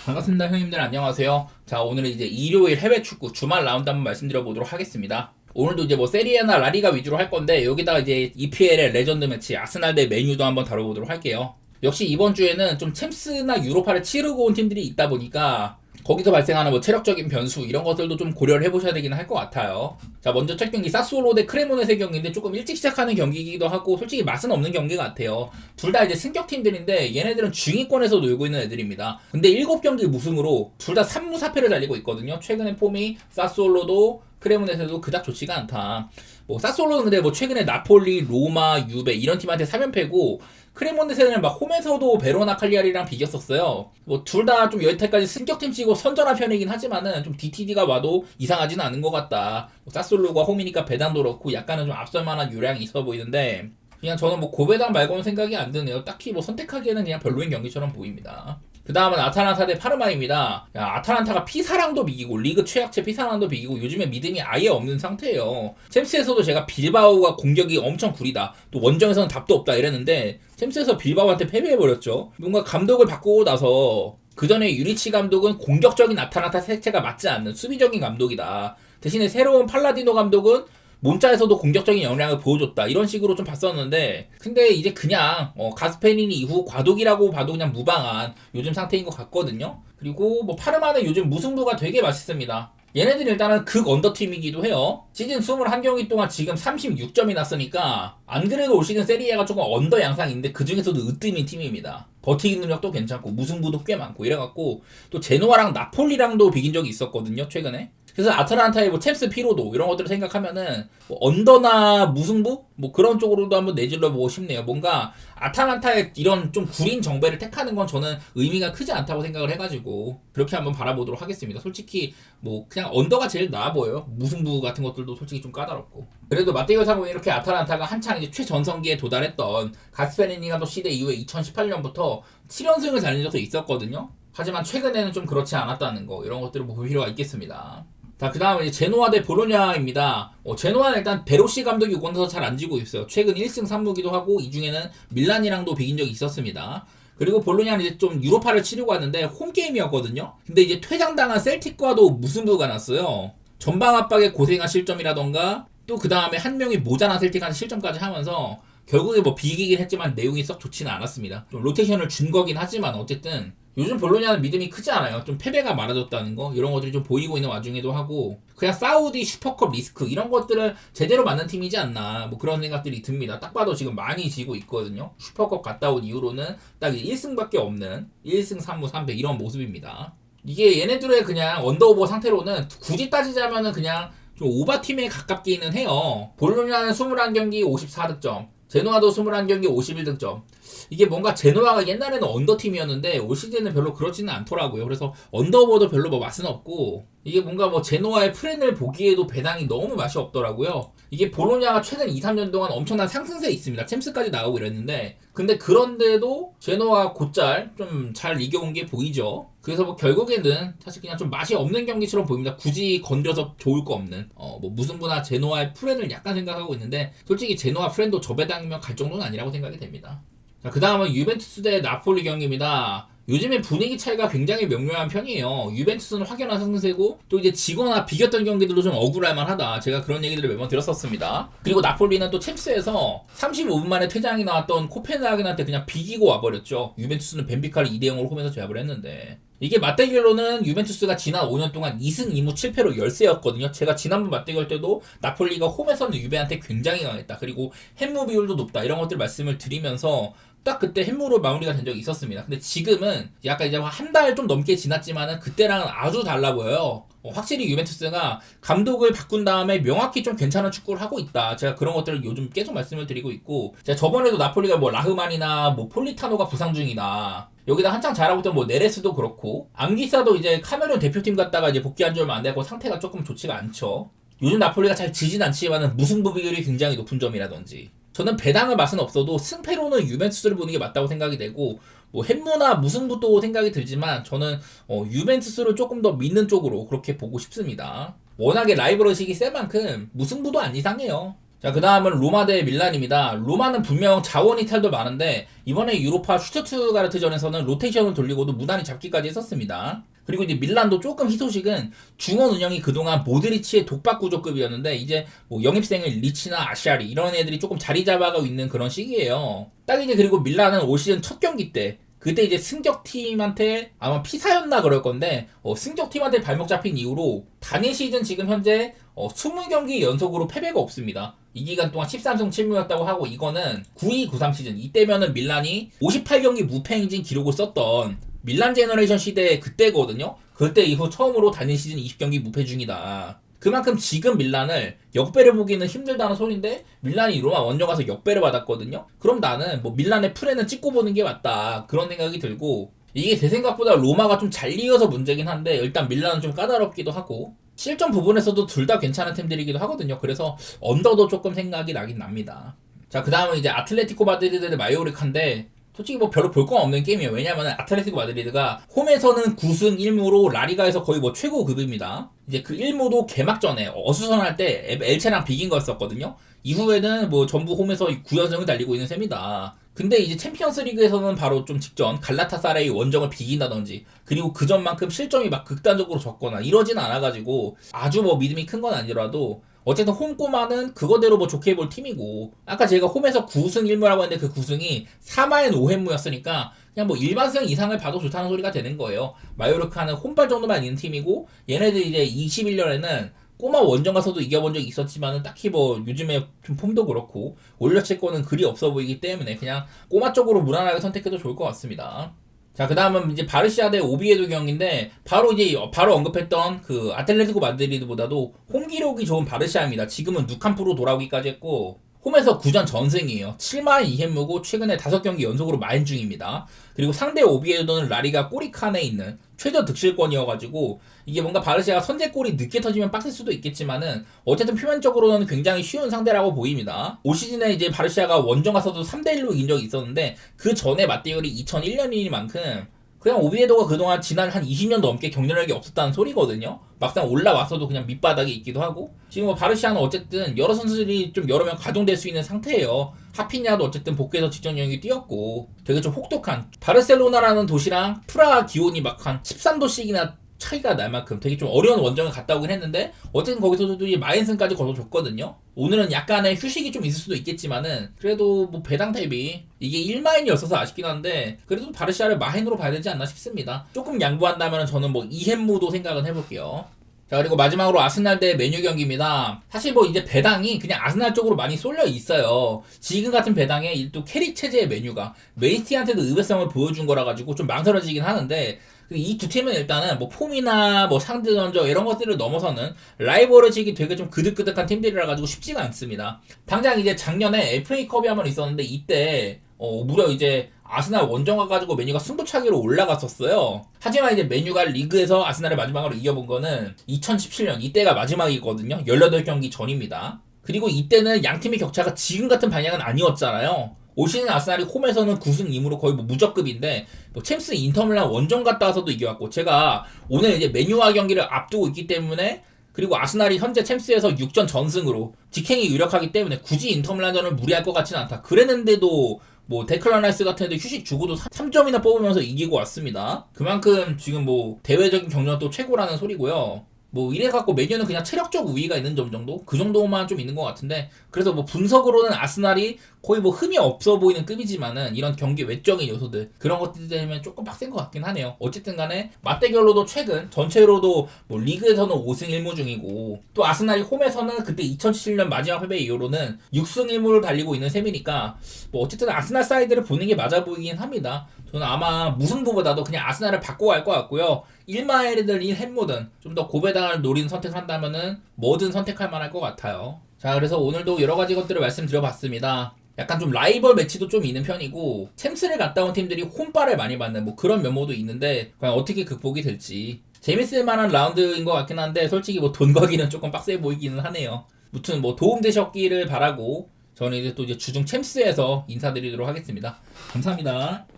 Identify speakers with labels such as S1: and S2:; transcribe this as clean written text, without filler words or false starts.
S1: 반갑습니다. 형님들 안녕하세요. 자, 오늘은 이제 일요일 해외 축구 주말 라운드 한번 말씀드려 보도록 하겠습니다. 오늘도 이제 뭐 세리에나 라리가 위주로 할 건데 여기다가 이제 EPL의 레전드 매치 아스날 대 맨유도 한번 다뤄보도록 할게요. 역시 이번 주에는 좀 챔스나 유로파를 치르고 온 팀들이 있다 보니까 거기서 발생하는 뭐 체력적인 변수 이런 것들도 좀 고려를 해보셔야 되긴 할 것 같아요. 자, 먼저 첫 경기 사스올로 대 크레모네스의 경기인데 조금 일찍 시작하는 경기이기도 하고 솔직히 맛은 없는 경기 같아요. 둘 다 이제 승격팀들인데 얘네들은 중위권에서 놀고 있는 애들입니다. 근데 7경기 무승으로 둘 다 3무 4패를 달리고 있거든요. 최근에 폼이 사스올로도 크레모네스도 그닥 좋지가 않다. 뭐 사스올로는 근데 뭐 최근에 나폴리, 로마, 유베 이런 팀한테 3연패고 크레모네세는 막 홈에서도 베로나 칼리아리랑 비겼었어요. 뭐 둘 다 좀 여태까지 승격팀 치고 선전한 편이긴 하지만은 좀 DTD가 와도 이상하지는 않은 것 같다. 뭐 사솔로가 홈이니까 배당도 그렇고 약간은 좀 앞설 만한 요량이 있어 보이는데 그냥 저는 뭐 고배당 말고는 생각이 안 드네요. 딱히 뭐 선택하기에는 그냥 별로인 경기처럼 보입니다. 그 다음은 아탈란타 대 파르마입니다. 야, 아탈란타가 피사랑도 비기고 리그 최약체 피사랑도 비기고 요즘에 믿음이 아예 없는 상태예요. 챔스에서도 제가 빌바오가 공격이 엄청 구리다. 또 원정에서는 답도 없다 이랬는데 챔스에서 빌바오한테 패배해버렸죠. 뭔가 감독을 바꾸고 나서 그 전에 유리치 감독은 공격적인 아탈란타 색채가 맞지 않는 수비적인 감독이다. 대신에 새로운 팔라디노 감독은 몸짜에서도 공격적인 역량을 보여줬다 이런 식으로 좀 봤었는데 근데 이제 그냥 가스페리니 이후 과도기라고 봐도 그냥 무방한 요즘 상태인 것 같거든요. 그리고 뭐 파르마는 요즘 무승부가 되게 맛있습니다. 얘네들이 일단은 극 언더팀이기도 해요. 시즌 21경기 동안 지금 36점이 났으니까 안 그래도 올 시즌 세리에가 조금 언더 양상인데 그 중에서도 으뜸인 팀입니다. 버티기 능력도 괜찮고 무승부도 꽤 많고 이래갖고 또 제노아랑 나폴리랑도 비긴 적이 있었거든요 최근에. 그래서 아틀란타의 뭐 챔스 피로도 이런 것들을 생각하면은 뭐 언더나 무승부 뭐 그런 쪽으로도 한번 내질러 보고 싶네요. 뭔가 아탈란타의 이런 좀 구린 정배를 택하는 건 저는 의미가 크지 않다고 생각을 해가지고 그렇게 한번 바라보도록 하겠습니다. 솔직히 뭐 그냥 언더가 제일 나아 보여요. 무승부 같은 것들도 솔직히 좀 까다롭고. 그래도 마테오 사고에 이렇게 아탈란타가 한창 이제 최전성기에 도달했던 가스페리니 감독 시대 이후에 2018년부터 7연승을 달린 적도 있었거든요. 하지만 최근에는 좀 그렇지 않았다는 거 이런 것들을 볼 필요가 있겠습니다. 자, 그 다음은 이제 제노아 대 보로냐입니다. 제노아는 일단 베로시 감독이 오고 나서 잘 안 지고 있어요. 최근 1승 3무기도 하고 이 중에는 밀란이랑도 비긴 적이 있었습니다. 그리고 볼로냐는 이제 좀 유로파를 치르고 왔는데 홈게임이었거든요. 근데 이제 퇴장당한 셀틱과도 무승부가 났어요. 전방 압박에 고생한 실점이라던가 또 그 다음에 한 명이 모자란 셀틱한테 실점까지 하면서 결국에 뭐 비기긴 했지만 내용이 썩 좋지는 않았습니다. 좀 로테이션을 준 거긴 하지만 어쨌든 요즘 볼로냐는 믿음이 크지 않아요. 좀 패배가 많아졌다는 거 이런 것들이 좀 보이고 있는 와중에도 하고 그냥 사우디 슈퍼컵 리스크 이런 것들을 제대로 맞는 팀이지 않나 뭐 그런 생각들이 듭니다. 딱 봐도 지금 많이 지고 있거든요. 슈퍼컵 갔다 온 이후로는 딱 1승밖에 없는 1승 3무 3패 이런 모습입니다. 이게 얘네들의 그냥 언더오버 상태로는 굳이 따지자면은 그냥 좀 오바팀에 가깝기는 해요. 볼로냐는 21경기 54득점 제노아도 21경기 51득점. 이게 뭔가 제노아가 옛날에는 언더팀이었는데 올 시즌은 별로 그렇지는 않더라고요. 그래서 언더보도 별로 뭐 맛은 없고 이게 뭔가 뭐 제노아의 프렌을 보기에도 배당이 너무 맛이 없더라고요. 이게 볼로냐가 최근 2, 3년 동안 엄청난 상승세에 있습니다. 챔스까지 나가고 이랬는데 근데 그런데도 제노아가 곧잘 좀 잘 이겨온 게 보이죠. 그래서 뭐 결국에는 사실 그냥 좀 맛이 없는 경기처럼 보입니다. 굳이 건드려서 좋을 거 없는 뭐 무승부나 제노아의 프렌을 약간 생각하고 있는데 솔직히 제노아 프렌도 저 배당이면 갈 정도는 아니라고 생각이 됩니다. 자, 그 다음은 유벤투스 대 나폴리 경기입니다. 요즘에 분위기 차이가 굉장히 명료한 편이에요. 유벤투스는 확연한 상승세고 또 이제 지거나 비겼던 경기들도 좀 억울할 만하다. 제가 그런 얘기들을 매번 들었었습니다. 그리고 나폴리는 또 챔스에서 35분 만에 퇴장이 나왔던 코펜하겐한테 그냥 비기고 와버렸죠. 유벤투스는 벤피카를 2대0으로 홈에서 제압을 했는데 이게 맞대결로는 유벤투스가 지난 5년 동안 2승 2무 7패로 열세였거든요. 제가 지난번 맞대결 때도 나폴리가 홈에서는 유베한테 굉장히 강했다. 그리고 햄무 비율도 높다. 이런 것들 말씀을 드리면서 딱 그때 햄무로 마무리가 된 적이 있었습니다. 근데 지금은 약간 이제 한 달 좀 넘게 지났지만은 그때랑은 아주 달라 보여요. 확실히 유벤투스가 감독을 바꾼 다음에 명확히 좀 괜찮은 축구를 하고 있다. 제가 그런 것들을 요즘 계속 말씀을 드리고 있고 제가 저번에도 나폴리가 뭐 라흐만이나 뭐 폴리타노가 부상 중이다. 여기다 한창 잘하고 있던 뭐 네레스도 그렇고 앙기사도 이제 카메룬 대표팀 갔다가 이제 복귀한 지 얼마 안 되고 상태가 조금 좋지가 않죠. 요즘 나폴리가 잘 지진 않지만은 무승부 비율이 굉장히 높은 점이라든지 저는 배당의 맛은 없어도 승패로는 유벤투스를 보는 게 맞다고 생각이 되고 뭐 햄무나 무승부도 생각이 들지만 저는 유벤투스를 조금 더 믿는 쪽으로 그렇게 보고 싶습니다. 워낙에 라이벌 의식이 센 만큼 무승부도 안 이상해요. 자, 그 다음은 로마 대 밀란입니다. 로마는 분명 자원 이탈도 많은데 이번에 유로파 슈투트가르트전에서는 로테이션을 돌리고도 무난히 잡기까지 했었습니다. 그리고 이제 밀란도 조금 희소식은 중원 운영이 그동안 모드리치의 독박 구조급이었는데 이제 뭐 영입생을 리치나 아샤리 이런 애들이 조금 자리 잡아가고 있는 그런 시기예요. 딱 이제 그리고 밀란은 올 시즌 첫 경기 때 그때 이제 승격팀한테 아마 피사였나 그럴 건데 승격팀한테 발목 잡힌 이후로 단일 시즌 지금 현재 20경기 연속으로 패배가 없습니다. 이 기간 동안 13승 7무였다고 하고 이거는 92-93 시즌 이때면은 밀란이 58경기 무패 행진 기록을 썼던 밀란 제너레이션 시대 그때거든요. 그때 이후 처음으로 단일 시즌 20경기 무패 중이다. 그만큼 지금 밀란을 역배를 보기는 힘들다는 소리인데 밀란이 로마 원정 가서 역배를 받았거든요. 그럼 나는 뭐 밀란의 프레는 찍고 보는 게 맞다 그런 생각이 들고 이게 제 생각보다 로마가 좀 잘 이어서 문제긴 한데 일단 밀란은 좀 까다롭기도 하고 실점 부분에서도 둘 다 괜찮은 팀들이기도 하거든요. 그래서 언더도 조금 생각이 나긴 납니다. 자, 그 다음은 이제 아틀레티코 마드리드 대 마요르카인데 솔직히 뭐 별로 볼 건 없는 게임이에요. 왜냐면 아틀레티코 마드리드가 홈에서는 9승 1무로 라리가에서 거의 뭐 최고 급입니다. 이제 그 1무도 개막전에 어수선할 때 엘체랑 비긴 거였었거든요. 이후에는 뭐 전부 홈에서 9연승을 달리고 있는 셈이다. 근데 이제 챔피언스 리그에서는 바로 좀 직전 갈라타사라이 원정을 비긴다든지 그리고 그 전만큼 실점이 막 극단적으로 적거나 이러진 않아가지고 아주 뭐 믿음이 큰 건 아니라도 어쨌든 홈꼬마는 그거대로 뭐 좋게 볼 팀이고 아까 제가 홈에서 9승 1무라고 했는데 그 9승이 4마엔 5햄무였으니까 그냥 뭐 일반승 이상을 봐도 좋다는 소리가 되는 거예요. 마요르카는 홈발 정도만 있는 팀이고 얘네들 이제 21년에는 꼬마 원정 가서도 이겨본 적이 있었지만은 딱히 뭐 요즘에 좀 폼도 그렇고 올려칠 거는 그리 없어 보이기 때문에 그냥 꼬마 쪽으로 무난하게 선택해도 좋을 것 같습니다. 자, 그 다음은 이제 바르시아 대 오비에도 경기인데 바로 언급했던 그 아틀레티코 마드리드보다도 홈 기록이 좋은 바르시아입니다. 지금은 누캄프로 돌아오기까지 했고 홈에서 9전 전승이에요. 7마인 2햄무고 최근에 5경기 연속으로 마인 중입니다. 그리고 상대 오비에도는 라리가 꼬리칸에 있는 최저 득실권이어가지고 이게 뭔가 바르시아가 선제골이 늦게 터지면 빡셀 수도 있겠지만은 어쨌든 표면적으로는 굉장히 쉬운 상대라고 보입니다. 올 시즌에 이제 바르시아가 원정 가서도 3대1로 이긴 적이 있었는데 그 전에 맞대결이 2001년이니만큼 그냥 오비에도가 그동안 지난 한 20년 넘게 경쟁력이 없었다는 소리거든요. 막상 올라와서도 그냥 밑바닥에 있기도 하고 지금 뭐 바르시아는 어쨌든 여러 선수들이 좀 여러 명 가동될 수 있는 상태예요. 하피냐도 어쨌든 복귀해서 직전 영역이 뛰었고 되게 좀 혹독한 바르셀로나라는 도시랑 프라하 기온이 막 한 13도씩이나 차이가 날 만큼 되게 좀 어려운 원정을 갔다 오긴 했는데 어쨌든 거기서도 이 마인슨까지 거둬줬거든요. 오늘은 약간의 휴식이 좀 있을 수도 있겠지만은 그래도 뭐 배당 대비 이게 1마인이었어서 아쉽긴 한데 그래도 바르시아를 마인으로 봐야 되지 않나 싶습니다. 조금 양보한다면 저는 뭐 2햄무도 생각은 해볼게요. 자, 그리고 마지막으로 아스날 대 메뉴 경기입니다. 사실 뭐 이제 배당이 그냥 아스날 쪽으로 많이 쏠려 있어요. 지금 같은 배당에 또 캐릭 체제의 메뉴가 메이티한테도 의외성을 보여준 거라 가지고 좀 망설여지긴 하는데 이 두 팀은 일단은 뭐 폼이나 뭐 상대 전적 이런 것들을 넘어서는 라이벌의식이 되게 좀 그득그득한 팀들이라 가지고 쉽지가 않습니다. 당장 이제 작년에 FA컵이 한번 있었는데 이때 무려 이제 아스날 원정 가가지고 메뉴가 승부차기로 올라갔었어요. 하지만 이제 메뉴가 리그에서 아스날을 마지막으로 이겨본 거는 2017년 이때가 마지막이거든요. 18경기 전입니다. 그리고 이때는 양 팀의 격차가 지금 같은 방향은 아니었잖아요. 올 시즌 아스날이 홈에서는 9승 2무로 거의 뭐 무적급인데 뭐 챔스 인터밀란 원정 갔다 와서도 이겨왔고 제가 오늘 이제 메뉴와 경기를 앞두고 있기 때문에 그리고 아스날이 현재 챔스에서 6전 전승으로 직행이 유력하기 때문에 굳이 인터밀란전을 무리할 것 같지는 않다. 그랬는데도 뭐 데클란 라이스 같은 애도 휴식 주고도 3점이나 뽑으면서 이기고 왔습니다. 그만큼 지금 뭐 대외적인 경쟁도 최고라는 소리고요. 뭐 이래갖고 메뉴는 그냥 체력적 우위가 있는 점 정도? 그 정도만 좀 있는 것 같은데 그래서 뭐 분석으로는 아스날이 거의 뭐 흠이 없어 보이는 급이지만은 이런 경기 외적인 요소들 그런 것들 때문에 조금 빡센 것 같긴 하네요. 어쨌든 간에 맞대결로도 최근 전체로도 뭐 리그에서는 5승 1무 중이고 또 아스날이 홈에서는 그때 2017년 마지막 패배 이후로는 6승 1무를 달리고 있는 셈이니까 뭐 어쨌든 아스날 사이드를 보는 게 맞아 보이긴 합니다. 저는 아마 무승부보다도 그냥 아스날을 바꿔 갈 것 같고요. 1마일이든 1햄모든 좀 더 고배당을 노리는 선택을 한다면은 뭐든 선택할 만할 것 같아요. 자, 그래서 오늘도 여러 가지 것들을 말씀드려봤습니다. 약간 좀 라이벌 매치도 좀 있는 편이고 챔스를 갔다 온 팀들이 홈발을 많이 받는 뭐 그런 면모도 있는데 과연 어떻게 극복이 될지 재밌을 만한 라운드인 것 같긴 한데 솔직히 뭐 돈 거기는 조금 빡세 보이기는 하네요. 무튼 뭐 도움 되셨기를 바라고 저는 이제 또 이제 주중 챔스에서 인사드리도록 하겠습니다. 감사합니다.